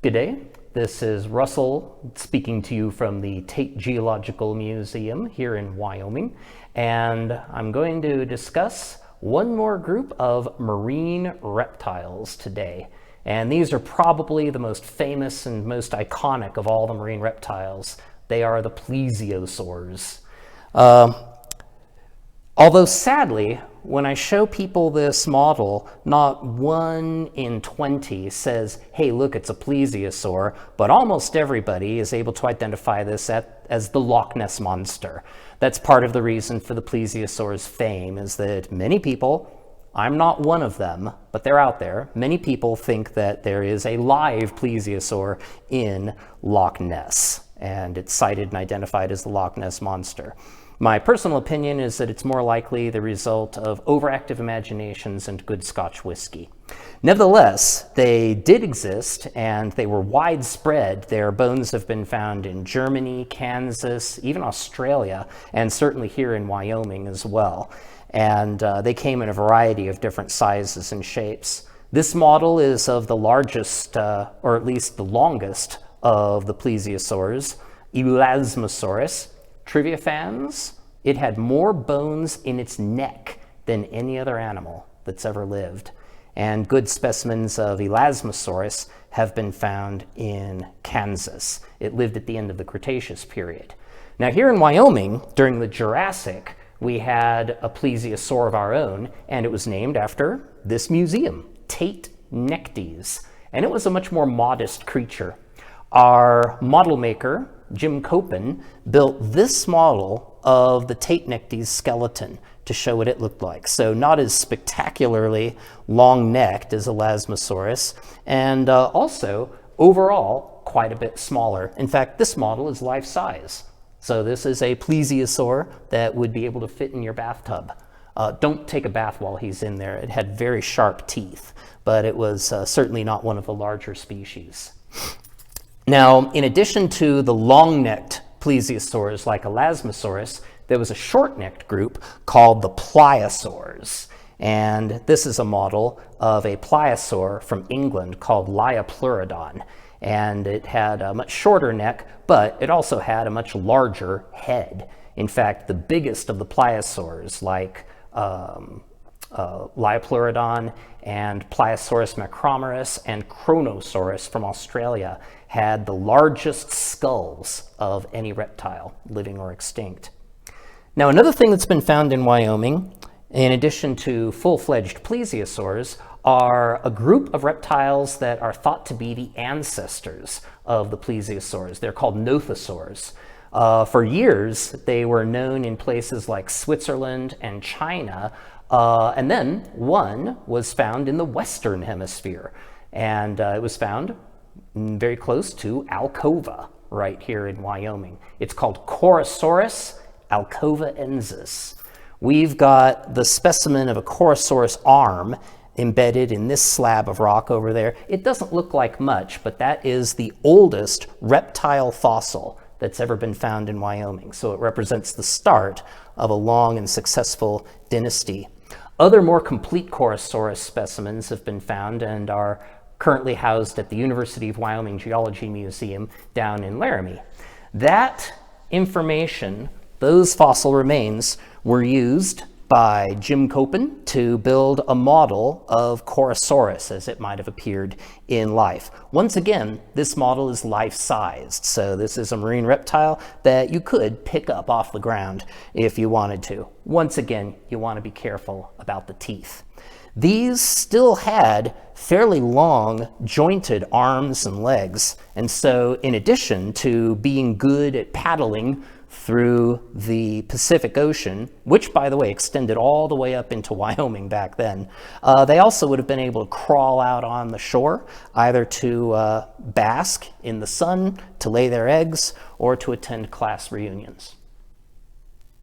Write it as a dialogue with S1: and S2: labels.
S1: Good day. This is Russell speaking to you from the Tate Geological Museum here in Wyoming, and I'm going to discuss one more group of marine reptiles today. And these are probably the most famous and most iconic of all the marine reptiles. They are the Plesiosaurs. Although sadly, when I show people this model, not 1 in 20 says, hey, look, it's a plesiosaur, but almost everybody is able to identify this as the Loch Ness monster. That's part of the reason for the plesiosaur's fame, is that many people, I'm not one of them, but they're out there, many people think that there is a live plesiosaur in Loch Ness, and it's cited and identified as the Loch Ness monster. My personal opinion is that it's more likely the result of overactive imaginations and good Scotch whiskey. Nevertheless, they did exist and they were widespread. Their bones have been found in Germany, Kansas, even Australia, and certainly here in Wyoming as well. And they came in a variety of different sizes and shapes. This model is of the largest, or at least the longest, of the plesiosaurs, Elasmosaurus. Trivia fans, it had more bones in its neck than any other animal that's ever lived. And good specimens of Elasmosaurus have been found in Kansas. It lived at the end of the Cretaceous period. Now here in Wyoming, during the Jurassic, we had a plesiosaur of our own, and it was named after this museum, Tate Nectes. And it was a much more modest creature. Our model maker, Jim Copen, built this model of the Tate Nectes skeleton to show what it looked like. So not as spectacularly long-necked as Elasmosaurus, and also overall quite a bit smaller. In fact, this model is life-size. So this is a plesiosaur that would be able to fit in your bathtub. Don't take a bath while he's in there. It had very sharp teeth, but it was certainly not one of the larger species. Now, in addition to the long-necked plesiosaurs like Elasmosaurus, there was a short-necked group called the Pleosaurs. And this is a model of a pliosaur from England called Liopleurodon. And it had a much shorter neck, but it also had a much larger head. In fact, the biggest of the pliosaurs, like Liopleurodon and Plesiosaurus macromerus and Corosaurus from Australia, had the largest skulls of any reptile, living or extinct. Now, another thing that's been found in Wyoming, in addition to full-fledged plesiosaurs, are a group of reptiles that are thought to be the ancestors of the plesiosaurs. They're called Nofasaurs. For years, they were known in places like Switzerland and China, and then one was found in the Western Hemisphere, and it was found very close to Alcova, right here in Wyoming. It's called Corosaurus alcovaensis. We've got the specimen of a Corosaurus arm embedded in this slab of rock over there. It doesn't look like much, but that is the oldest reptile fossil that's ever been found in Wyoming. So it represents the start of a long and successful dynasty. Other more complete Corosaurus specimens have been found and are currently housed at the University of Wyoming Geology Museum down in Laramie. That information, those fossil remains, were used by Jim Copen to build a model of Corosaurus as it might have appeared in life. Once again, this model is life-sized, so this is a marine reptile that you could pick up off the ground if you wanted to. Once again, you want to be careful about the teeth. These still had fairly long, jointed arms and legs, and so in addition to being good at paddling through the Pacific Ocean, which, by the way, extended all the way up into Wyoming back then, they also would have been able to crawl out on the shore, either to bask in the sun, to lay their eggs, or to attend class reunions.